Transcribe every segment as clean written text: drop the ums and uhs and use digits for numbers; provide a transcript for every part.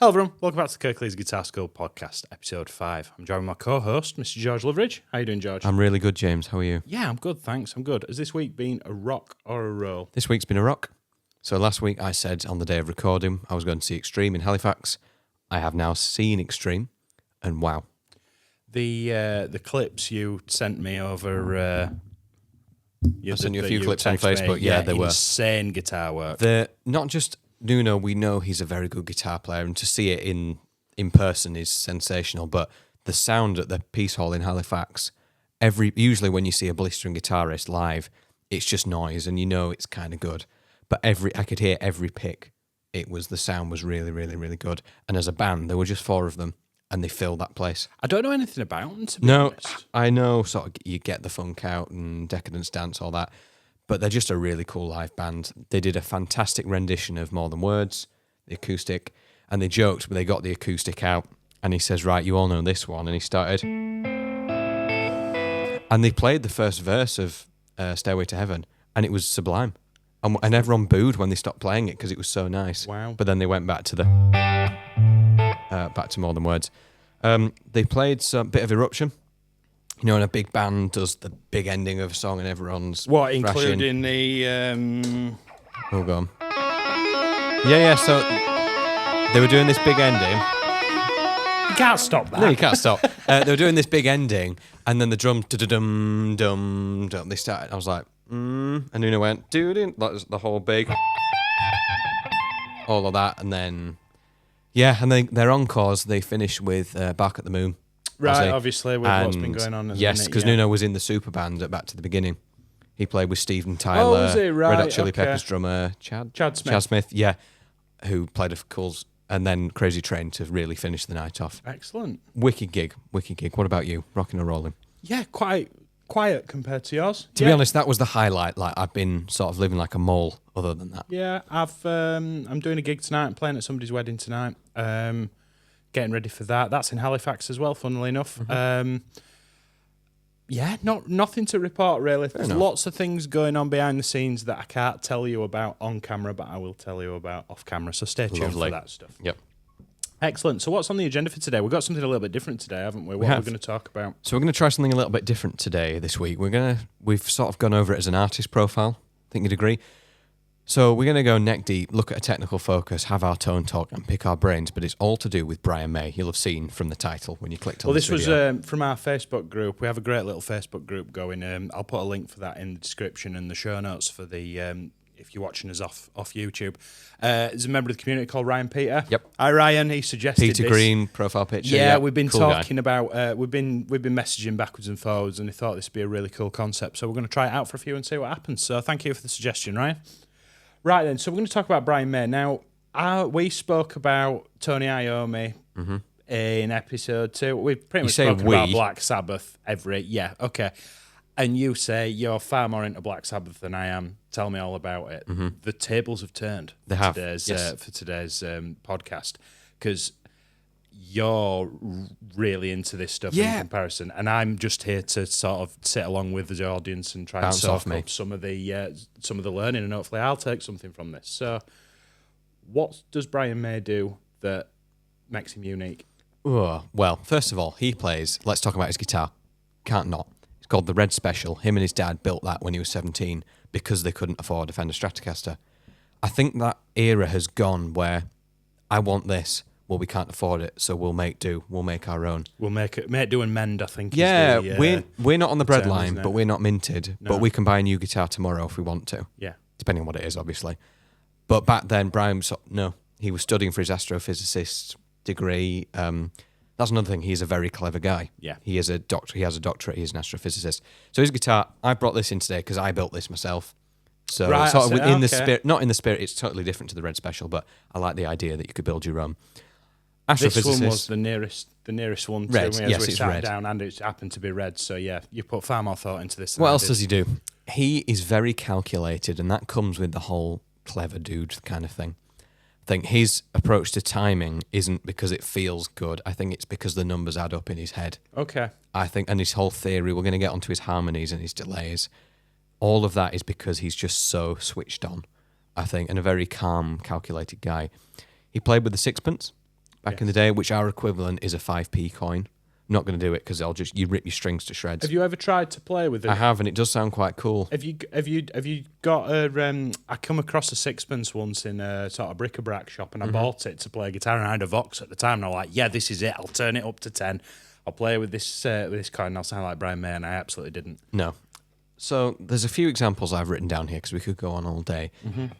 Hello everyone, welcome back to the Kirklees Guitar School Podcast, episode 5. I'm joined with my co-host, Mr. George Loveridge. How you doing, George? I'm really good, James. How are you? Yeah, I'm good, thanks. I'm good. Has this week been a rock or a roll? This week's been a rock. So last week I said on the day of recording I was going to see Extreme in Halifax. I have now seen Extreme, and wow. The clips you sent me over... I sent you a few clips on Facebook. Yeah, they were. Insane guitar work. They're not just Nuno, we know he's a very good guitar player, and to see it in person is sensational, but the sound at the Peace Hall in Halifax, usually when you see a blistering guitarist live, it's just noise, and you know it's kind of good. But I could hear every pick. The sound was really, really, really good. And as a band, there were just 4 of them, and they filled that place. I don't know anything about them, to be honest. I know sort of you get the funk out and Decadence Dance, all that, but they're just a really cool live band. They did a fantastic rendition of More Than Words, the acoustic, and they joked when they got the acoustic out, and he says, right, you all know this one, and he started. And they played the first verse of Stairway to Heaven, and it was sublime. And everyone booed when they stopped playing it because it was so nice. Wow. But then they went back to back to More Than Words. They played some bit of Eruption. You know, when a big band does the big ending of a song and everyone's What, thrashing. including the... Oh, go on. Yeah, so they were doing this big ending. You can't stop that. No, you can't stop. They were doing this big ending, and then the drum, dum-dum-dum, they started. I was like, and Nuno went, dude, that was the whole big, all of that, and then, and then their encores, they finish with Bark at the Moon. Right, obviously, with what's been going on. Yes, because Nuno was in the super band at Back to the Beginning. He played with Steven Tyler, was he? Right, Red Hot Chili Peppers drummer, Chad Smith, who played a Cools, and then Crazy Train to really finish the night off. Excellent. Wicked gig. What about you? Rocking or rolling? Yeah, quite quiet compared to yours. To be honest, that was the highlight. Like, I've been sort of living like a mole other than that. Yeah, I'm doing a gig tonight. I'm playing at somebody's wedding tonight. Getting ready for that. That's in Halifax as well, funnily enough. Mm-hmm. Nothing to report, really. There's enough. lots of things going on behind the scenes that I can't tell you about on camera, but I will tell you about off camera. So stay tuned for that stuff. Yep. Excellent. So what's on the agenda for today? We've got something a little bit different today, haven't we? What are we going to talk about? So we're going to try something a little bit different today, this week. We've sort of gone over it as an artist profile. I think you'd agree. So we're going to go neck deep, look at a technical focus, have our tone talk, and pick our brains. But it's all to do with Brian May. You'll have seen from the title when you clicked on this video. Well, this was from our Facebook group. We have a great little Facebook group going. I'll put a link for that in the description and the show notes for the if you're watching us off YouTube. There's a member of the community called Ryan Peter. Yep. Hi, Ryan. He suggested Peter this. Green profile picture. Yeah, yep. we've been cool talking guy. about we've been messaging backwards and forwards, and he thought this would be a really cool concept. So we're going to try it out for a few and see what happens. So thank you for the suggestion, Ryan. Right then, so we're going to talk about Brian May. Now, we spoke about Tony Iommi in episode 2. We pretty much spoke about Black Sabbath okay. And you say you're far more into Black Sabbath than I am. Tell me all about it. Mm-hmm. The tables have turned for today's podcast, because you're really into this stuff in comparison, and I'm just here to sort of sit along with the audience and try and soak up some of the learning, and hopefully I'll take something from this. So, what does Brian May do that makes him unique? Oh, well, first of all, he plays. Let's talk about his guitar. Can't not. It's called the Red Special. Him and his dad built that when he was 17 because they couldn't afford a Fender Stratocaster. I think that era has gone where I want this. Well, we can't afford it, so we'll make do. We'll make our own. We'll make do and mend, I think. Yeah, is the, we're not on the breadline, but we're not minted. No. But we can buy a new guitar tomorrow if we want to. Yeah. Depending on what it is, obviously. But back then, Brian, he was studying for his astrophysicist degree. That's another thing. He's a very clever guy. Yeah. He has a doctorate. He's an astrophysicist. So his guitar, I brought this in today because I built this myself. So right, sort of in the spirit, not in the spirit. It's totally different to the Red Special, but I like the idea that you could build your own. This one was the nearest one to red. me as Yes, we it's sat red. down, and it happened to be red. So yeah, you put far more thought into this. What else does he do? He is very calculated, and that comes with the whole clever dude kind of thing. I think his approach to timing isn't because it feels good. I think it's because the numbers add up in his head. Okay. I think, and his whole theory, we're going to get onto his harmonies and his delays. All of that is because he's just so switched on, I think, and a very calm, calculated guy. He played with the Sixpence. back in the day, which our equivalent is a 5p coin. I'm not going to do it because you rip your strings to shreds. Have you ever tried to play with it? I have, and it does sound quite cool. Have you got a? I come across a sixpence once in a sort of bric-a-brac shop, and I bought it to play guitar, and I had a Vox at the time, and I was like, yeah, this is it. I'll turn it up to 10. I'll play with this coin, and I'll sound like Brian May, and I absolutely didn't. No. So there's a few examples I've written down here because we could go on all day.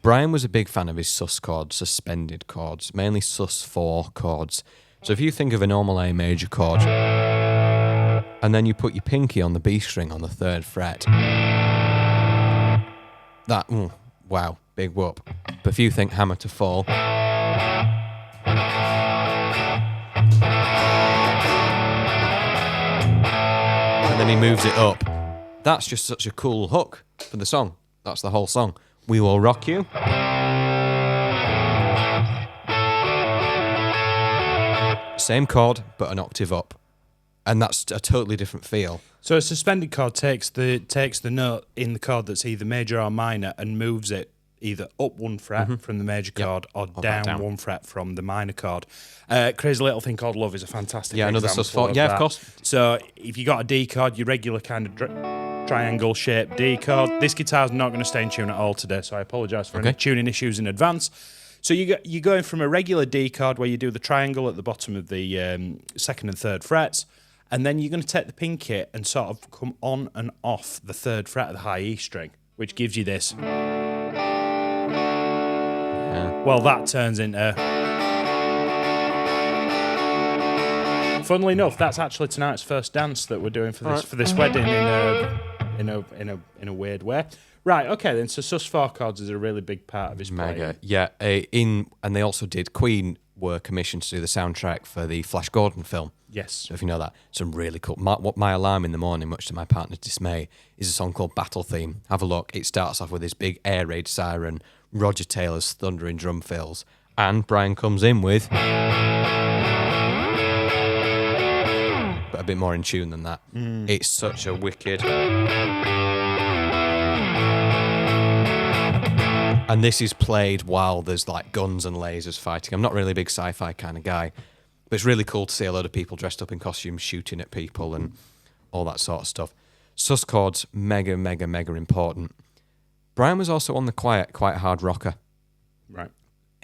Brian was a big fan of his sus chords, suspended chords, mainly sus4 chords. So if you think of a normal A major chord, and then you put your pinky on the B string on the 3rd fret, wow, big whoop. But if you think hammer to fall, and then he moves it up, that's just such a cool hook for the song. That's the whole song. We Will Rock You. Same chord, but an octave up. And that's a totally different feel. So a suspended chord takes the note in the chord that's either major or minor and moves it either up 1 fret from the major chord or down 1 fret from the minor chord. Crazy Little Thing Called Love is a fantastic another example sus4. Yeah, of course. So if you got a D chord, your regular kind of triangle shaped D chord, this guitar's not going to stay in tune at all today, so I apologise for any tuning issues in advance. So you're going from a regular D chord where you do the triangle at the bottom of the 2nd and 3rd frets, and then you're going to take the pinky and sort of come on and off the 3rd fret of the high E string, which gives you this. Yeah. Well, that turns into. Funnily enough, that's actually tonight's first dance that we're doing for this wedding in a weird way. Right, okay then. So sus4 chords is a really big part of his playing. Mega, yeah. And they also did. Queen were commissioned to do the soundtrack for the Flash Gordon film. Yes. So if you know that, some really cool. My alarm in the morning, much to my partner's dismay, is a song called Battle Theme. Have a look. It starts off with this big air raid siren, Roger Taylor's thundering drum fills, and Brian comes in with, but a bit more in tune than that. It's such a wicked. And this is played while there's like guns and lasers fighting. I'm not really a big sci-fi kind of guy, but it's really cool to see a load of people dressed up in costumes shooting at people and all that sort of stuff. Sus chords, mega, mega, mega important. Brian was also on the quite hard rocker. Right.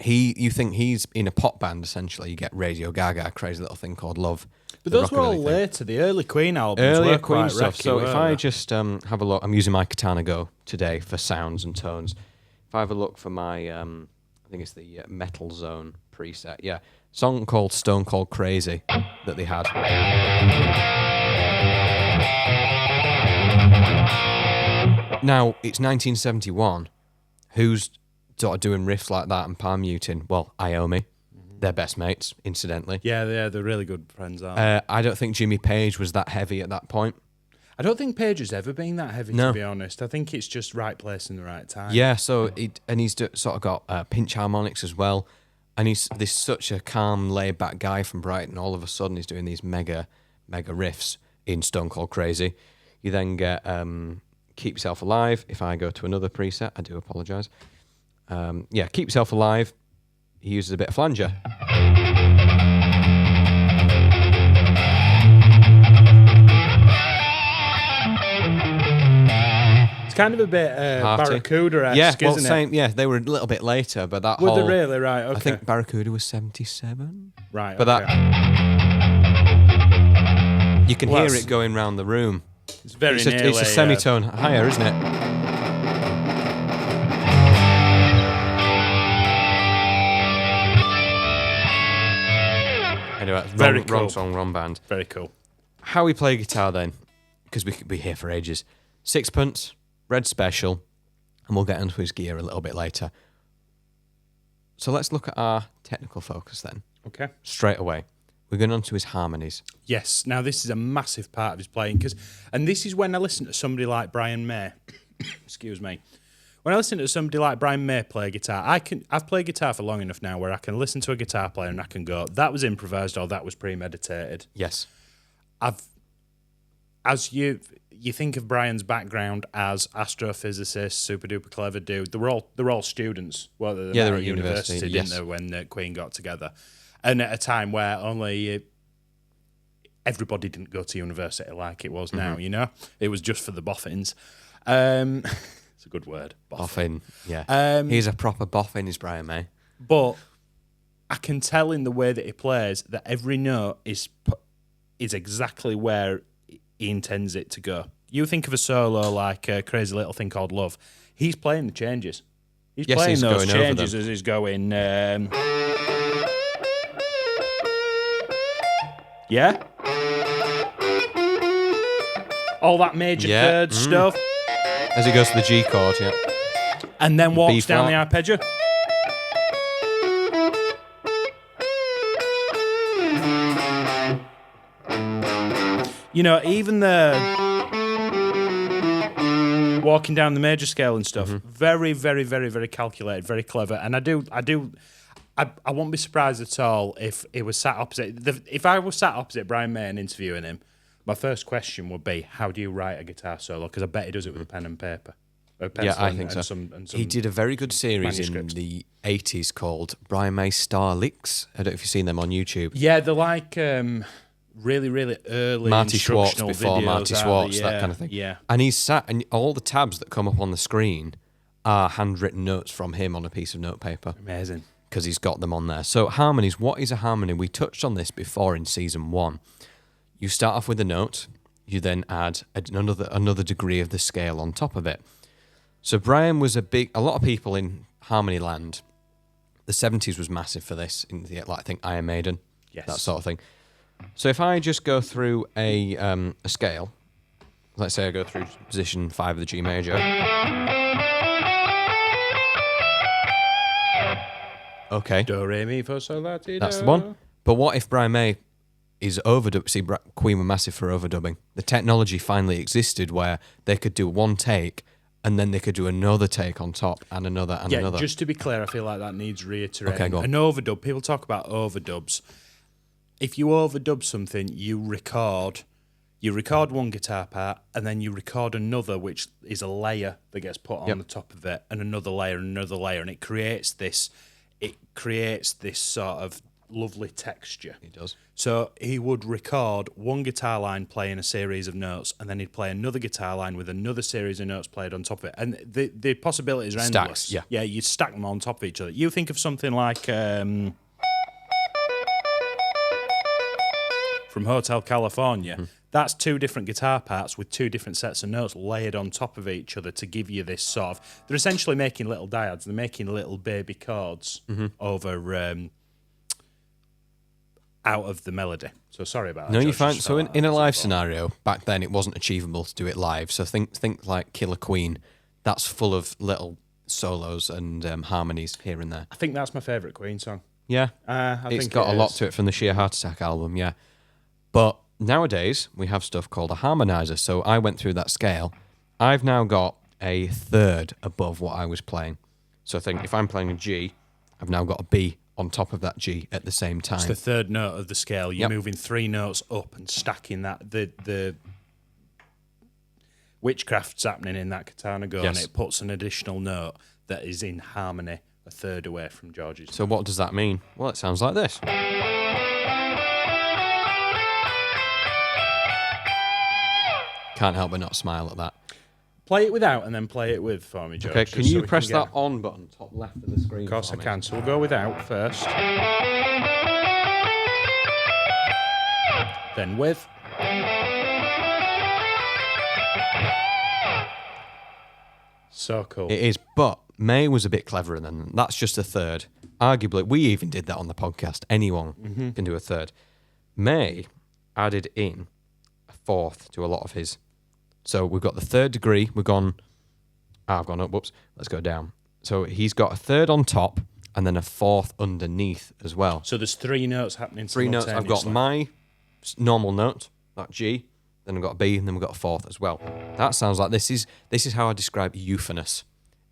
You think he's in a pop band, essentially. You get Radio Gaga, Crazy Little Thing Called Love. But those were all later. The early Queen albums Earlier were Queen quite stuff. wrecky, So if I they? just have a look, I'm using my Katana Go today for sounds and tones. If I have a look for my, I think it's the Metal Zone preset. Yeah, song called Stone Cold Crazy that they had. Now, it's 1971. Who's sort of doing riffs like that and palm muting? Well, Iommi. They're best mates, incidentally. Yeah, they're really good friends, aren't they? I don't think Jimmy Page was that heavy at that point. I don't think Page has ever been that heavy, No. to be honest. I think it's just right place in the right time. Yeah, so he's sort of got pinch harmonics as well, and he's such a calm, laid-back guy from Brighton. All of a sudden, he's doing these mega, mega riffs in Stone Cold Crazy. You then get Keep Yourself Alive. If I go to another preset, I do apologise. Yeah, Keep Yourself Alive. He uses a bit of flanger. Kind of a bit Barracuda-esque, yeah, well, isn't it? same. Yeah, they were a little bit later, but that Were whole. they really? Right, okay. I think Barracuda was 77. Right, But okay. that you can Well, hear that's- it going round the room. It's very It's nearly... a semitone higher, isn't it? Anyway, Very wrong cool. song, wrong band. Very cool. How we play guitar then, because we could be here for ages. Sixpence, Red Special, and we'll get into his gear a little bit later. So let's look at our technical focus then. Okay. Straight away. We're going on to his harmonies. Yes. Now, this is a massive part of his playing, and this is when I listen to somebody like Brian May. Excuse me. When I listen to somebody like Brian May play guitar, I've played guitar for long enough now where I can listen to a guitar player and I can go, that was improvised or that was premeditated. Yes. As you think of Brian's background as astrophysicist, super duper clever dude. They're all students. Well, they were at university, didn't yes. they, when Queen got together? And at a time where only everybody didn't go to university like it was now, you know? It was just for the boffins. It's a good word. Boffin, yeah. He's a proper boffin, is Brian May. But I can tell in the way that he plays that every note is exactly where he intends it to go. You think of a solo like a Crazy Little Thing Called Love. He's playing the changes. He's playing those changes as he's going... yeah? All that major third stuff. As he goes to the G chord, yeah. And then walks down the arpeggio. You know, even the walking down the major scale and stuff, very, very, very, very calculated, very clever. And I won't be surprised at all if it was sat opposite. If I was sat opposite Brian May and interviewing him, my first question would be, how do you write a guitar solo? Because I bet he does it with a pen and paper. I think so. He did a very good series in the 80s called Brian May Star Licks. I don't know if you've seen them on YouTube. Yeah, they're like really, really early Marty Schwartz instructional before videos, Marty Schwartz, that kind of thing. Yeah. And he's sat, and all the tabs that come up on the screen are handwritten notes from him on a piece of notepaper. Amazing. Because he's got them on there. So harmonies, what is a harmony? We touched on this before in season 1. You start off with a note, you then add another degree of the scale on top of it. So Brian was a lot of people in harmony land, the 70s was massive for this, like I think Iron Maiden, that sort of thing. So if I just go through a scale, let's say I go through position 5 of the G major. Okay. Do, re, mi, fa, sol, la, ti, do. That's the one. But what if Brian May is overdub? See, Queen were massive for overdubbing. The technology finally existed where they could do one take and then they could do another take on top and another and another. Just to be clear, I feel like that needs reiterating. Okay, go on. An overdub, people talk about overdubs. If you overdub something, you record one guitar part and then you record another, which is a layer that gets put on the top of it, and another layer and another layer, and it creates this sort of lovely texture. It does. So he would record one guitar line playing a series of notes, and then he'd play another guitar line with another series of notes played on top of it. And the possibilities are endless. Stacks, yeah. Yeah, you stack them on top of each other. You think of something like from Hotel California. That's 2 different guitar parts with 2 different sets of notes layered on top of each other to give you this sort of... They're essentially making little dyads. They're making little baby chords over... out of the melody. So sorry about that. No, you're fine. So in a live scenario, back then it wasn't achievable to do it live. So think like Killer Queen. That's full of little solos and harmonies here and there. I think that's my favourite Queen song. Yeah. It's got a lot to it from the Sheer Heart Attack album, yeah. But nowadays, we have stuff called a harmonizer. So I went through that scale. I've now got a third above what I was playing. So I think if I'm playing a G, I've now got a B on top of that G at the same time. It's the third note of the scale. You're moving 3 notes up and stacking that. The witchcraft's happening in that katana go, and it puts an additional note that is in harmony a third away from George's. So what does that mean? Well, it sounds like this. Can't help but not smile at that. Play it without and then play it with for me, George. Okay, can you press that on button, top left of the screen? Of course I can. So we'll go without first. Then with. So cool. It is, but May was a bit cleverer than that. That's just a third. Arguably, we even did that on the podcast. Anyone can do a third. May added in a fourth to a lot of his. So we've got the third degree. I've gone up. Whoops. Let's go down. So he's got a third on top and then a fourth underneath as well. So there's 3 notes happening 3 notes. I've got my normal note, that G. Then I've got a B, and then we've got a fourth as well. That sounds like this is how I describe euphonous.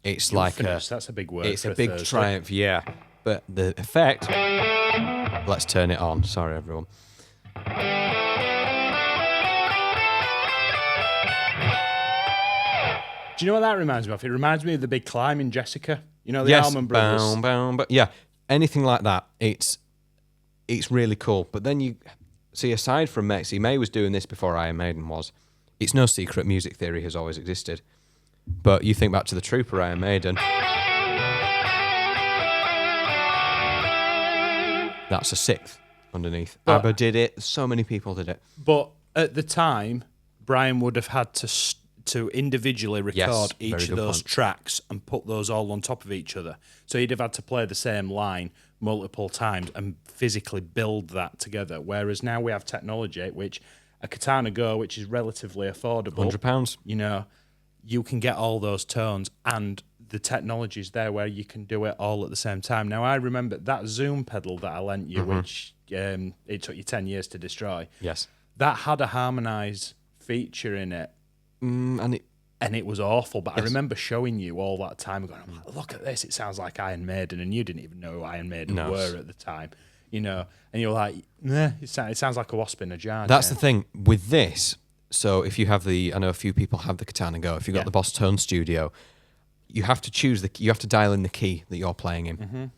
It's like that's a big word. It's a big triumph, yeah. But the effect. Let's turn it on. Sorry, everyone. Do you know what that reminds me of? It reminds me of the big climb in Jessica. You know, the Allman Brothers. Yeah, anything like that. it's really cool. But then you see, aside from May, May was doing this before Iron Maiden was. It's no secret music theory has always existed. But you think back to the Trooper Iron Maiden. That's a sixth underneath. But, ABBA did it. So many people did it. But at the time, Brian would have had to individually record each of those tracks and put those all on top of each other. So he'd have had to play the same line multiple times and physically build that together. Whereas now we have technology, which a Katana Go, which is relatively affordable. £100. You know, you can get all those tones and the technology's there where you can do it all at the same time. Now, I remember that Zoom pedal that I lent you, which it took you 10 years to destroy. Yes. That had a harmonise feature in it. And it was awful, but I remember showing you all that time and going, I'm like, look at this, it sounds like Iron Maiden, and you didn't even know who Iron Maiden were at the time, you know, and you're like, nah, it sounds like a wasp in a jar. That's the thing with this. So if you have I know a few people have the Katana Go, if you've got the Boss Tone Studio, you have to you have to dial in the key that you're playing in.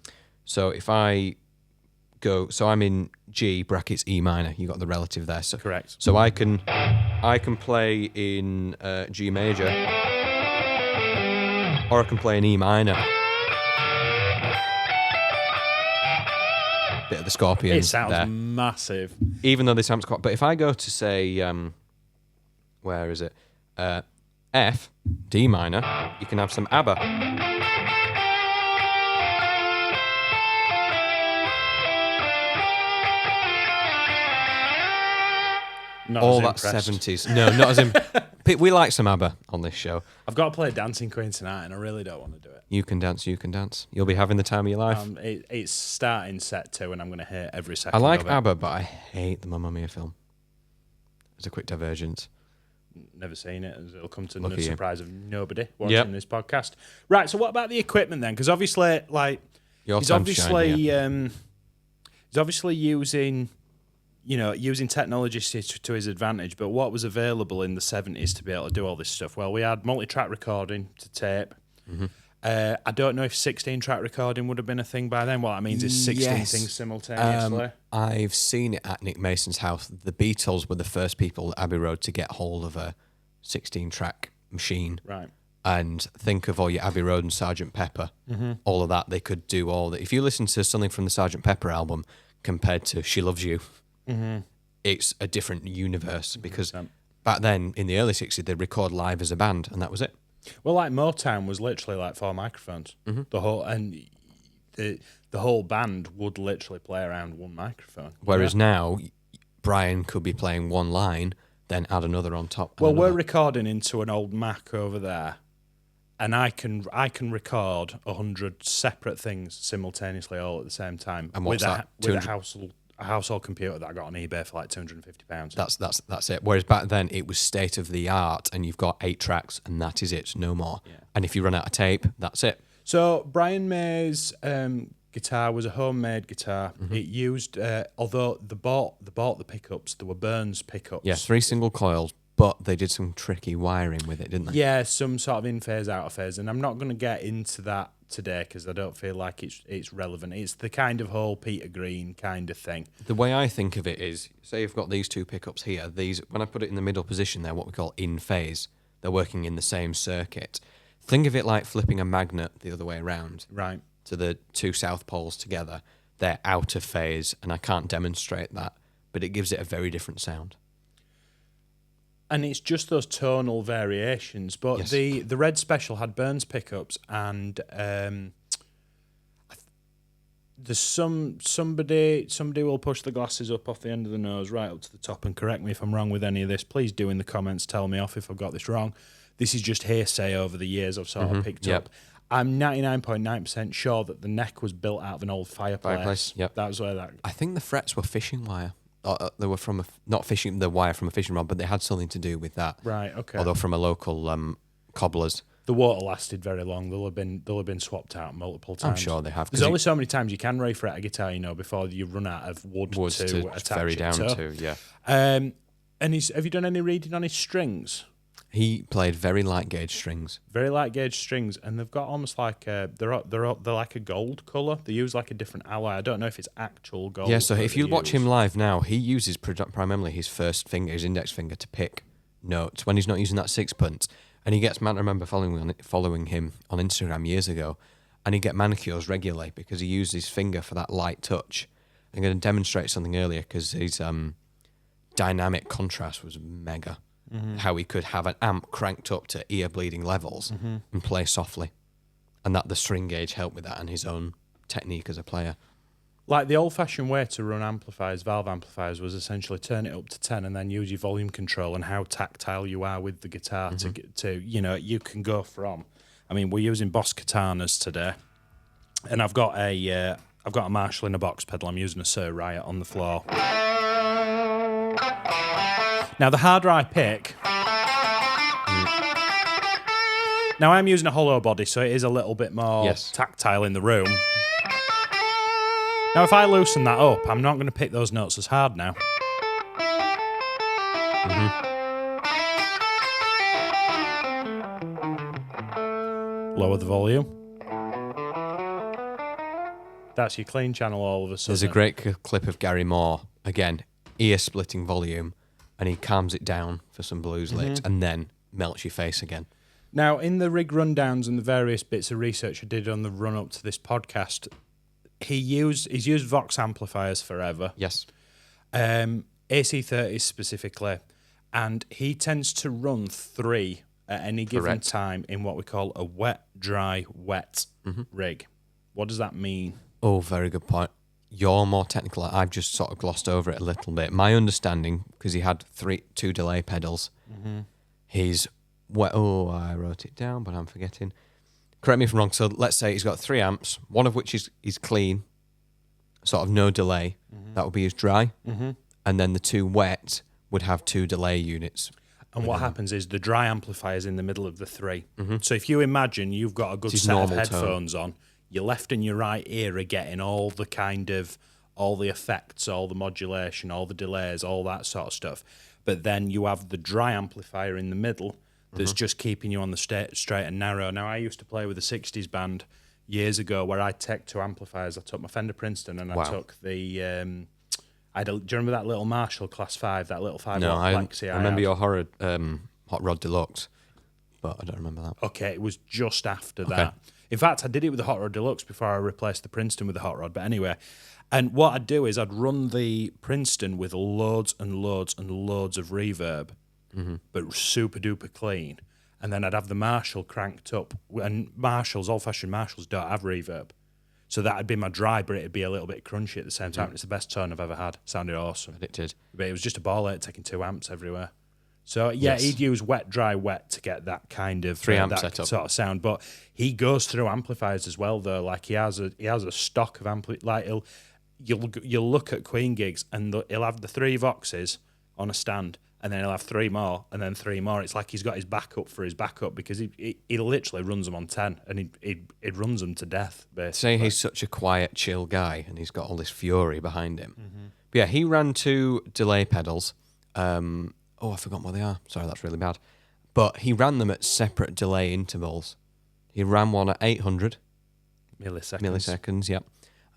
So if I go, so I'm in G brackets E minor, you got the relative there. So, correct. So I can play in G major, or I can play in E minor. Bit of the Scorpions. It sounds there. massive. Even though this amp's quite, but if I go to say, where is it? F, D minor, you can have some ABBA. Not all as that impressed. 70s. No, not as in. We like some ABBA on this show. I've got to play Dancing Queen tonight, and I really don't want to do it. You can dance, you can dance. You'll be having the time of your life. It's starting set 2, and I'm going to hate every second I like of it. ABBA, but I hate the Mamma Mia film. As a quick divergence. Never seen it, as it'll come to Look the at you. surprise of nobody watching this podcast. Right, so what about the equipment then? Because obviously, like, Your he's time to shine, he's obviously using technology to his advantage. But what was available in the 70s to be able to do all this stuff? Well, we had multi-track recording to tape. I don't know if 16-track recording would have been a thing by then. What that means is 16 things simultaneously. I've seen it at Nick Mason's house. The Beatles were the first people at Abbey Road to get hold of a 16-track machine. Right. And think of all your Abbey Road and Sgt. Pepper. All of that, they could do all that. If you listen to something from the Sgt. Pepper album compared to She Loves You, it's a different universe because back then, in the early 60s, they'd record live as a band, and that was it. Well, like Motown was literally like 4 microphones. The whole band would literally play around one microphone. Whereas now, Brian could be playing one line, then add another on top. Well, we're recording into an old Mac over there, and I can record 100 separate things simultaneously all at the same time. And what's that? With a household computer that I got on eBay for like £250. That's it. Whereas back then it was state of the art, and you've got 8 tracks, and that is it, no more. Yeah. And if you run out of tape, that's it. So Brian May's guitar was a homemade guitar. It used, although they bought the pickups, there were Burns pickups. Yeah, 3 single coils, but they did some tricky wiring with it, didn't they? Yeah, some sort of in phase, out of phase, and I'm not going to get into that today because I don't feel like it's relevant. It's the kind of whole Peter Green kind of thing. The way I think of it is, say you've got these 2 pickups here. These, when I put it in the middle position, they're what we call in phase. They're working in the same circuit. Think of it like flipping a magnet the other way around. Right. To the 2 south poles together. They're out of phase, and I can't demonstrate that, but it gives it a very different sound. And it's just those tonal variations. But Yes. the Red Special had Burns pickups, and there's somebody will push the glasses up off the end of the nose right up to the top and correct me if I'm wrong with any of this. Please do in the comments tell me off if I've got this wrong. This is just hearsay over the years I've sort of picked up. I'm 99.9% sure that the neck was built out of an old fireplace. Yep. That was where that... I think the frets were fishing wire. They were from not fishing the wire from a fishing rod, but they had something to do with that. Right, okay. Although from a local cobbler's. The water lasted very long. They'll have been swapped out multiple times. I'm sure they have. There's only so many times you can refret a guitar, before you run out of wood to attach very it down to. to, yeah. And have you done any reading on his strings? He played very light gauge strings. Very light gauge strings, and they've got almost like they're like a gold color. They use like a different alloy. I don't know if it's actual gold. Yeah, so that if they you watch use. him live now, he uses primarily his first finger, his index finger, to pick notes when he's not using that sixpence. And he gets, man, I remember following him on Instagram years ago, and he'd get manicures regularly because he used his finger for that light touch. I'm going to demonstrate something earlier because his dynamic contrast was mega. Mm-hmm. How he could have an amp cranked up to ear-bleeding levels and play softly. And that the string gauge helped with that and his own technique as a player. Like the old-fashioned way to run amplifiers, valve amplifiers, was essentially turn it up to 10 and then use your volume control and how tactile you are with the guitar to get to, you can go from. I mean, we're using Boss Katanas today, and I've got a Marshall in a box pedal. I'm using a Sir Riot on the floor. Now, the harder I pick... Now, I'm using a hollow body, so it is a little bit more tactile in the room. Now, if I loosen that up, I'm not going to pick those notes as hard now. Lower the volume. That's your clean channel all of a sudden. There's a great clip of Gary Moore, again, ear-splitting volume, and he calms it down for some blues licks and then melts your face again. Now, in the rig rundowns and the various bits of research I did on the run-up to this podcast, he's used Vox amplifiers forever. Yes. AC30s specifically, and he tends to run 3 at any given time in what we call a wet, dry, wet rig. What does that mean? Oh, very good point. You're more technical. I've just sort of glossed over it a little bit. My understanding, because he had 2 delay pedals, his I wrote it down, but I'm forgetting. Correct me if I'm wrong. So let's say he's got 3 amps, one of which is clean, sort of no delay. That would be his dry. And then the 2 wet would have 2 delay units. And what happens is the dry amplifier's in the middle of the 3. So if you imagine you've got a good set of headphones on, your left and your right ear are getting all the effects, all the modulation, all the delays, all that sort of stuff. But then you have the dry amplifier in the middle that's just keeping you on the straight and narrow. Now, I used to play with a 60s band years ago where I took 2 amplifiers. I took my Fender Princeton and I took the... do you remember that little Marshall Class 5, that little 5-watt Plexi? I remember your horror Hot Rod Deluxe, but I don't remember that. Okay, it was just after that. In fact, I did it with the Hot Rod Deluxe before I replaced the Princeton with the Hot Rod. But anyway, and what I'd do is I'd run the Princeton with loads and loads and loads of reverb, but super duper clean. And then I'd have the Marshall cranked up. And old-fashioned Marshalls don't have reverb. So that'd be my dry, but it'd be a little bit crunchy at the same time. It's the best tone I've ever had. Sounded awesome. It did. But it was just a ball ache taking 2 amps everywhere. So, he'd use wet, dry, wet to get that kind of 3 amp that setup. sort of sound. But he goes through amplifiers as well, though. Like, he has a stock of like you'll look at Queen gigs and he'll have the 3 Voxes on a stand, and then he'll have 3 more, and then 3 more. It's like he's got his backup for his backup because he literally runs them on 10, and he runs them to death, basically. Say he's such a quiet, chill guy, and he's got all this fury behind him. But yeah, he ran 2 delay pedals. I forgot what they are. Sorry, that's really bad. But he ran them at separate delay intervals. He ran one at 800 milliseconds, yeah.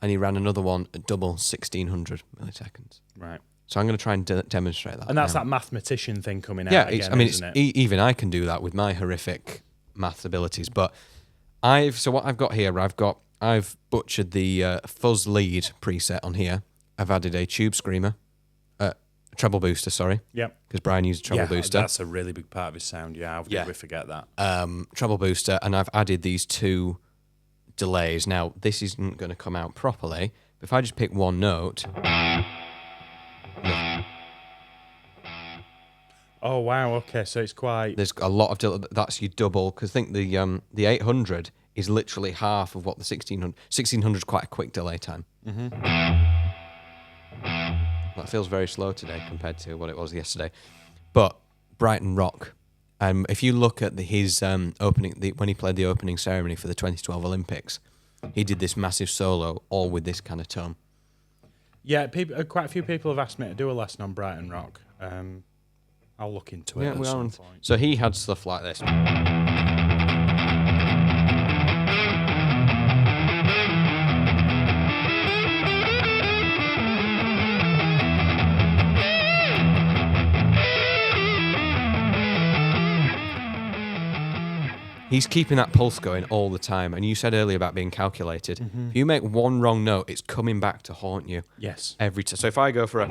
And he ran another one at double 1600 milliseconds. Right. So I'm going to try and demonstrate that. And that's now. that mathematician thing coming out again, isn't it? Even I can do that with my horrific maths abilities. But what I've got here, I've butchered the fuzz lead preset on here. I've added a tube screamer. Treble booster, sorry. Yep. Because Brian used a treble booster. That's a really big part of his sound. Yeah, how did we forget that? Treble booster, and I've added these 2 delays. Now, this isn't going to come out properly, but if I just pick one note... No. Oh, wow, okay, so it's quite... There's a lot of... That's your double, because I think the 800 is literally half of what the 1600... 1600 is quite a quick delay time. That feels very slow today compared to what it was yesterday. But Brighton Rock, if you look at his opening, when he played the opening ceremony for the 2012 Olympics, he did this massive solo, all with this kind of tone. Yeah, quite a few people have asked me to do a lesson on Brighton Rock. I'll look into it Yeah, at we some are. point. So he had stuff like this. He's keeping that pulse going all the time. And you said earlier about being calculated. If you make one wrong note, it's coming back to haunt you. Yes. Every time. So if I go for a...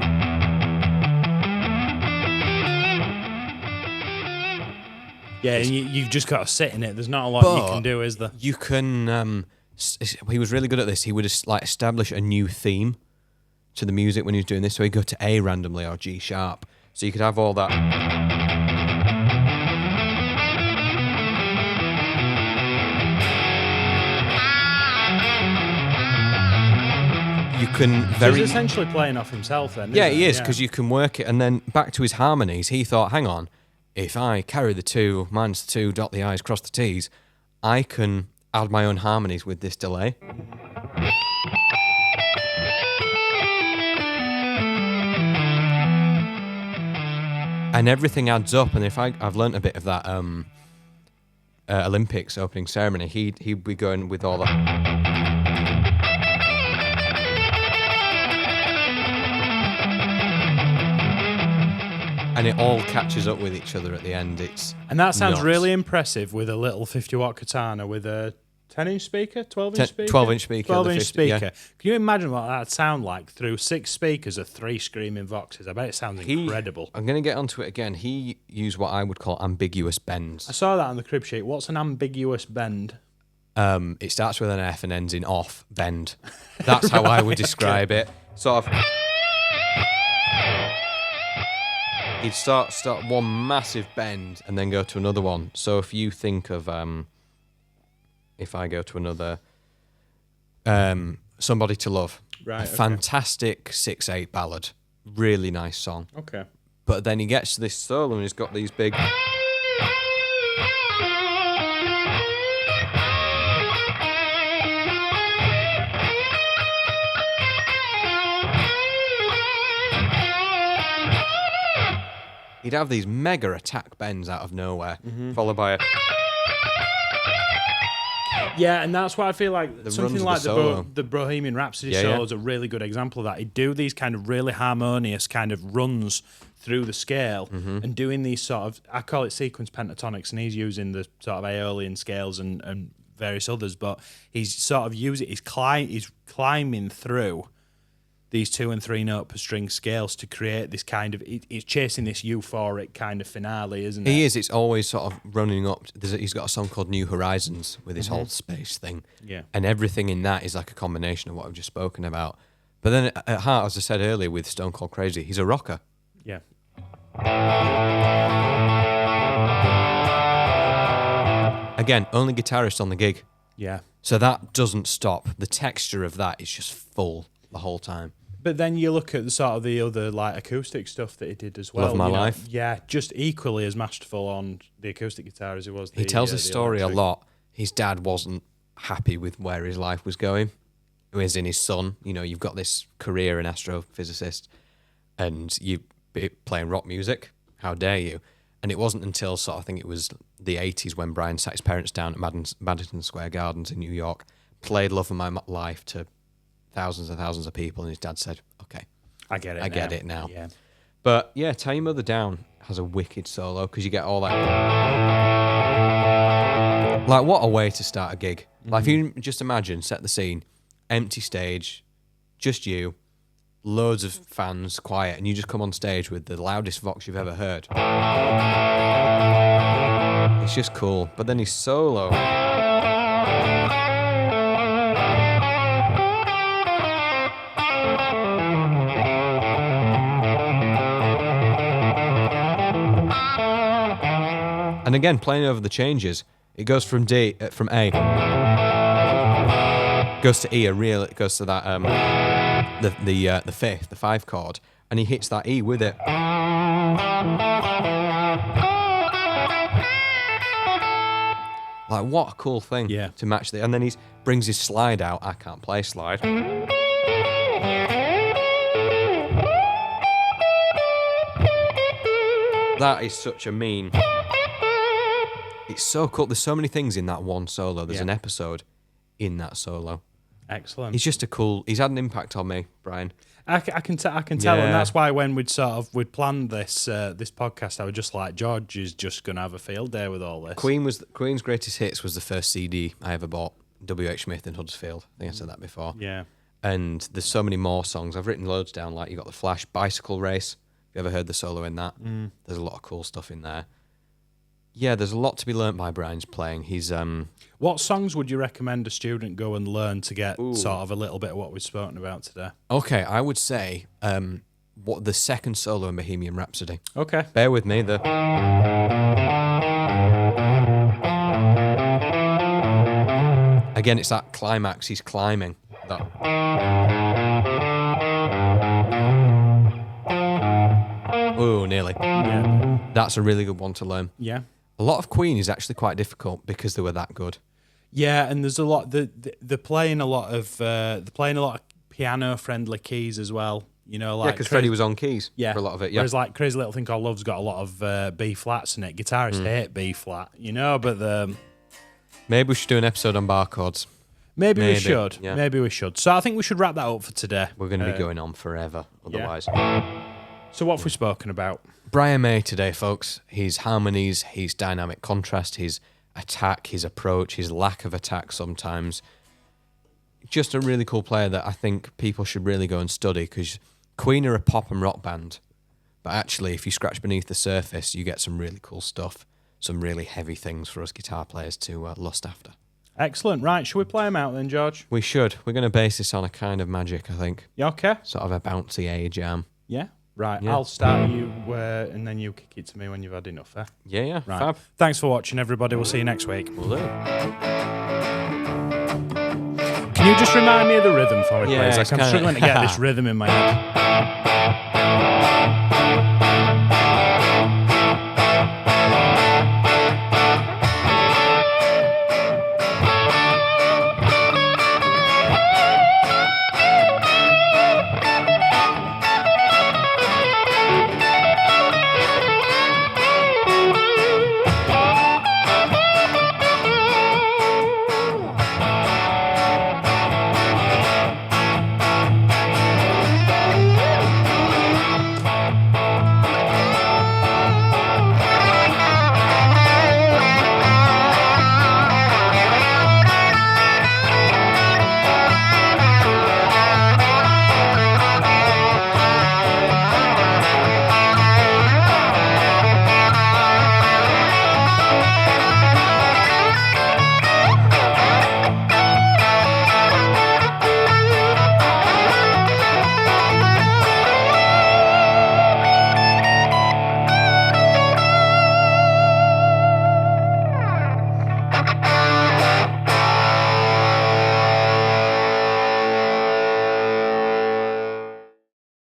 Yeah, and you've just got to sit in it. There's not a lot you can do, is there? You can... he was really good at this. He would establish a new theme to the music when he was doing this. So he'd go to A randomly or G sharp. So you could have all that... You can So he's essentially playing off himself then. Yeah, he is, because you can work it. And then back to his harmonies, he thought, hang on, if I carry the 2, minus the 2, dot the I's, cross the T's, I can add my own harmonies with this delay. And everything adds up. And if I've learnt a bit of that Olympics opening ceremony, he'd be going with all that. And it all catches up with each other at the end. And that sounds nuts. really impressive with a little 50-watt katana with a 10-inch speaker, 12-inch speaker? 12-inch speaker. 12-inch speaker. Yeah. Can you imagine what that'd sound like through 6 speakers of 3 screaming voxes? I bet it sounds incredible. I'm going to get onto it again. He used what I would call ambiguous I bends. saw that on the crib sheet. What's an ambiguous bend? It starts with an F and ends in off, bend. That's how I would describe it. Sort of... He'd start one massive bend and then go to another one. So if you think of, if I go to another, Somebody to Love. Right. Fantastic 6/8 ballad. Really nice song. Okay. But then he gets to this solo and he's got these big... He'd have these mega attack bends out of nowhere, followed by a... Yeah, and that's why I feel like something like solo. the Bohemian Rhapsody solo is a really good example of that. He'd do these kind of really harmonious kind of runs through the scale and doing these sort of, I call it sequence pentatonics, and he's using the sort of Aeolian scales and various others, but he's sort of using, he's climbing through these 2 and 3 note per string scales to create this kind of, it's chasing this euphoric kind of finale, isn't it? He is. It's always sort of running up. He's got a song called New Horizons with his whole space thing. Yeah. And everything in that is like a combination of what I've just spoken about. But then at heart, as I said earlier with Stone Cold Crazy, he's a rocker. Yeah. Again, only guitarist on the gig. Yeah. So that doesn't stop. The texture of that is just full the whole time. But then you look at the sort of the other like acoustic stuff that he did as well. Love My Life. Yeah, just equally as masterful on the acoustic guitar as he was. He tells his story electric. a lot. His dad wasn't happy with where his life was going. As in his son, you've got this career in astrophysicist and you playing rock music. How dare you? And it wasn't until I think it was the 80s when Brian sat his parents down at Madison Square Gardens in New York, played Love of My Life to thousands and thousands of people, and his dad said, okay, I get it now. Yeah. But yeah, Tie Your Mother Down has a wicked solo because you get all that. Like, what a way to start a gig. Like, if you just imagine, set the scene, empty stage, just you, loads of fans, quiet, and you just come on stage with the loudest vox you've ever heard. It's just cool. But then his solo. And again, playing over the changes, it goes from A, goes to E, it goes to that the fifth, the 5 chord, and he hits that E with it. Like, what a cool thing to match the. And then he brings his slide out. I can't play slide. That is such a mean. It's so cool. There's so many things in that one solo. There's an episode in that solo. Excellent. He's just he's had an impact on me, Brian. I can tell, and that's why when we'd planned this podcast, I was just like, George is just gonna have a field day with all this. Queen's Greatest Hits was the first CD I ever bought. W.H. Smith and Huddersfield. I think I said that before. Yeah. And there's so many more songs. I've written loads down. Like you got the Flash Bicycle Race. Have you ever heard the solo in that? There's a lot of cool stuff in there. Yeah, there's a lot to be learnt by Brian's playing. He's What songs would you recommend a student go and learn to get sort of a little bit of what we've spoken about today? Okay, I would say what the second solo in Bohemian Rhapsody. Okay. Bear with me. Again, it's that climax. He's climbing. Oh, nearly. Yeah. That's a really good one to learn. Yeah. A lot of Queen is actually quite difficult because they were that good. Yeah, and there's a lot. They're playing a lot of piano friendly keys as well. You know, like because Freddie was on keys for a lot of it. Yeah. Whereas like Crazy Little Thing Called Love's got a lot of B flats in it. Guitarists hate B flat, you know, but maybe we should do an episode on bar chords. Maybe we should. Yeah. Maybe we should. So I think we should wrap that up for today. We're going to be going on forever otherwise. So what have we spoken about? Brian May today, folks. His harmonies, his dynamic contrast, his attack, his approach, his lack of attack sometimes. Just a really cool player that I think people should really go and study, because Queen are a pop and rock band. But actually, if you scratch beneath the surface, you get some really cool stuff, some really heavy things for us guitar players to lust after. Excellent. Right, should we play them out then, George? We should. We're going to base this on a kind of magic, I think. You okay? Sort of a bouncy A jam. Yeah? Right, Yeah. I'll start you, and then you kick it to me when you've had enough, eh? Yeah, Right. fab. Thanks for watching, everybody. We'll see you next week. Will do. Can you just remind me of the rhythm for me, Yeah, please? it's I'm kinda- struggling to get this rhythm in my head.